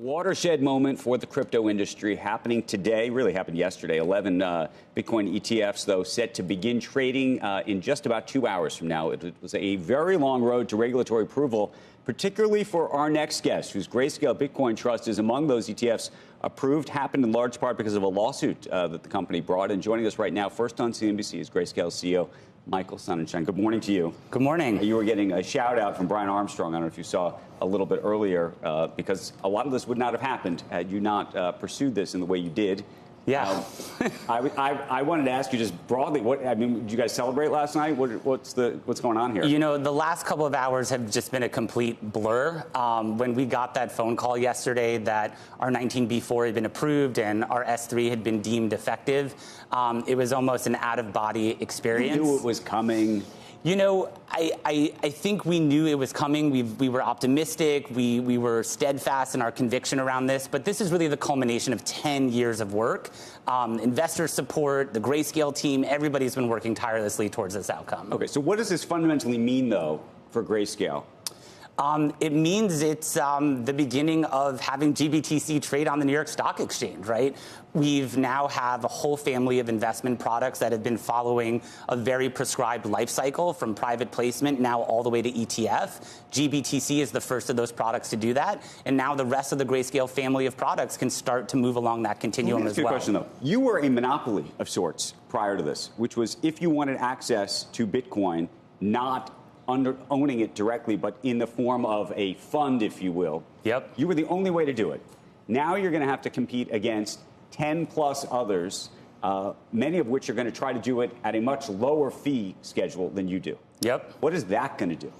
watershed moment for the crypto industry happening today, really happened yesterday. 11 Bitcoin ETFs, though, set to begin trading in just about 2 hours from now. It was a very long road to regulatory approval, particularly for our next guest, whose Grayscale Bitcoin Trust is among those ETFs approved, happened in large part because of a lawsuit that the company brought. And joining us right now, first on CNBC, is Grayscale CEO Michael Sonnenshein. Good morning to you. Good morning. You were getting a shout out from Brian Armstrong. I don't know if you saw a little bit earlier, because a lot of this would not have happened had you not pursued this in the way you did. Yeah. I wanted to ask you just broadly, did you guys celebrate last night? What's going on here? You know, the last couple of hours have just been a complete blur. When we got that phone call yesterday that our 19B4 had been approved and our S3 had been deemed effective, it was almost an out-of-body experience. You knew it was coming. You know, I think we knew it was coming. We were optimistic. We were steadfast in our conviction around this. But this is really the culmination of 10 years of work. Investor support, the Grayscale team, everybody's been working tirelessly towards this outcome. Okay, so what does this fundamentally mean, though, for Grayscale? It means it's the beginning of having GBTC trade on the New York Stock Exchange, right? We've now have a whole family of investment products that have been following a very prescribed life cycle from private placement now all the way to ETF. GBTC is the first of those products to do that. And now the rest of the Grayscale family of products can start to move along that continuum as well. Question, though. You were a monopoly of sorts prior to this, which was if you wanted access to Bitcoin, not owning it directly, but in the form of a fund, if you will. Yep. You were the only way to do it. Now you're going to have to compete against 10 plus others, many of which are going to try to do it at a much lower fee schedule than you do. Yep. What is that going to do?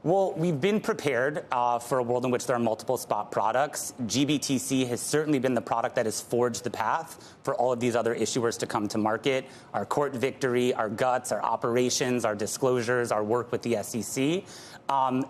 Well, we've been prepared for a world in which there are multiple spot products. GBTC has certainly been the product that has forged the path for all of these other issuers to come to market. Our court victory, our guts, our operations, our disclosures, our work with the SEC.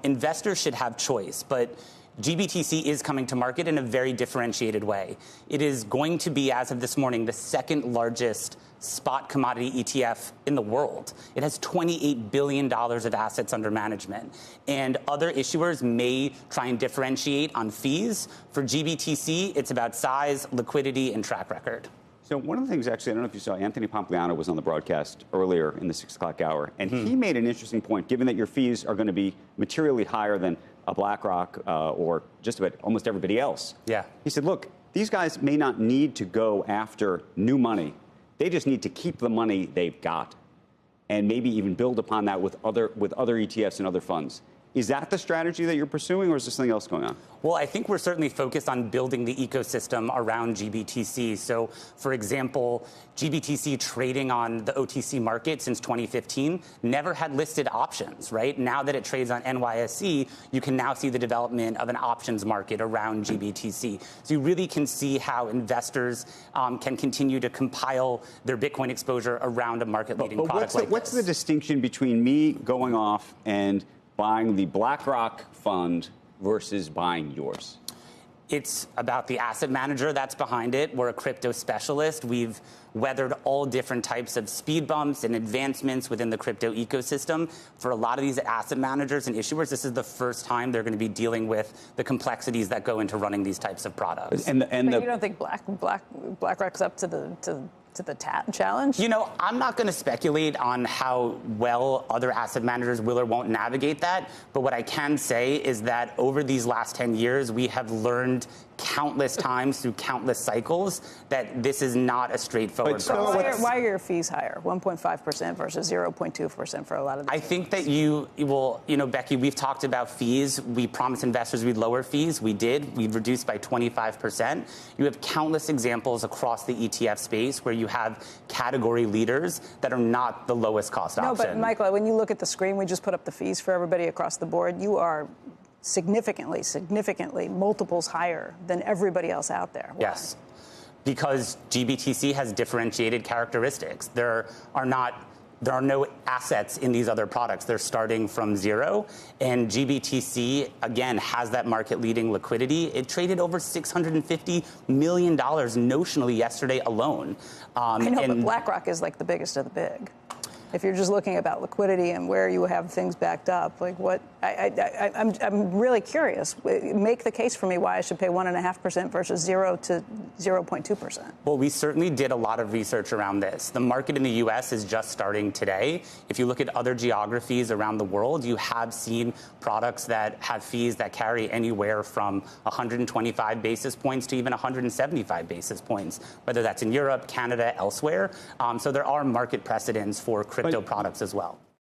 Investors should have choice, but GBTC is coming to market in a very differentiated way. It is going to be, as of this morning, the second largest spot commodity ETF in the world. It has $28 billion of assets under management. And other issuers may try and differentiate on fees. For GBTC, it's about size, liquidity, and track record. So one of the things, actually, I don't know if you saw, Anthony Pompliano was on the broadcast earlier in the 6 o'clock hour, and he made an interesting point, given that your fees are going to be materially higher than a BlackRock or just about almost everybody else. Yeah. He said, look, these guys may not need to go after new money. They just need to keep the money they've got and maybe even build upon that with other ETFs and other funds. Is that the strategy that you're pursuing, or is there something else going on? Well, I think we're certainly focused on building the ecosystem around GBTC. So, for example, GBTC trading on the OTC market since 2015 never had listed options, right? Now that it trades on NYSE, you can now see the development of an options market around GBTC. So you really can see how investors can continue to compile their Bitcoin exposure around a market-leading product like this. What's the distinction between me going off and buying the BlackRock fund versus buying yours? It's about the asset manager that's behind it. We're a crypto specialist. We've weathered all different types of speed bumps and advancements within the crypto ecosystem. For a lot of these asset managers and issuers, this is the first time they're going to be dealing with the complexities that go into running these types of products. But you don't think BlackRock's up to the challenge? You know, I'm not going to speculate on how well other asset managers will or won't navigate that. But what I can say is that over these last 10 years, we have learned countless times through countless cycles that this is not a straightforward process. Why are your fees higher? 1.5% versus 0.2% for a lot of these I think that you know, Becky, we've talked about fees. We promised investors we'd lower fees. We did. We've reduced by 25%. You have countless examples across the ETF space where you have category leaders that are not the lowest cost option. No, but Michael, when you look at the screen, we just put up the fees for everybody across the board. You are significantly multiples higher than everybody else out there. Why? Yes, because GBTC has differentiated characteristics. There are no assets in these other products. They're starting from zero. And GBTC, again, has that market-leading liquidity. It traded over $650 million notionally yesterday alone. I know, but BlackRock is like the biggest of the big. If you're just looking about liquidity and where you have things backed up, like what, I'm really curious. Make the case for me why I should pay 1.5% versus 0 to 0.2%. Well, we certainly did a lot of research around this. The market in the U.S. is just starting today. If you look at other geographies around the world, you have seen products that have fees that carry anywhere from 125 basis points to even 175 basis points, whether that's in Europe, Canada, elsewhere. So there are market precedents for crypto products as well.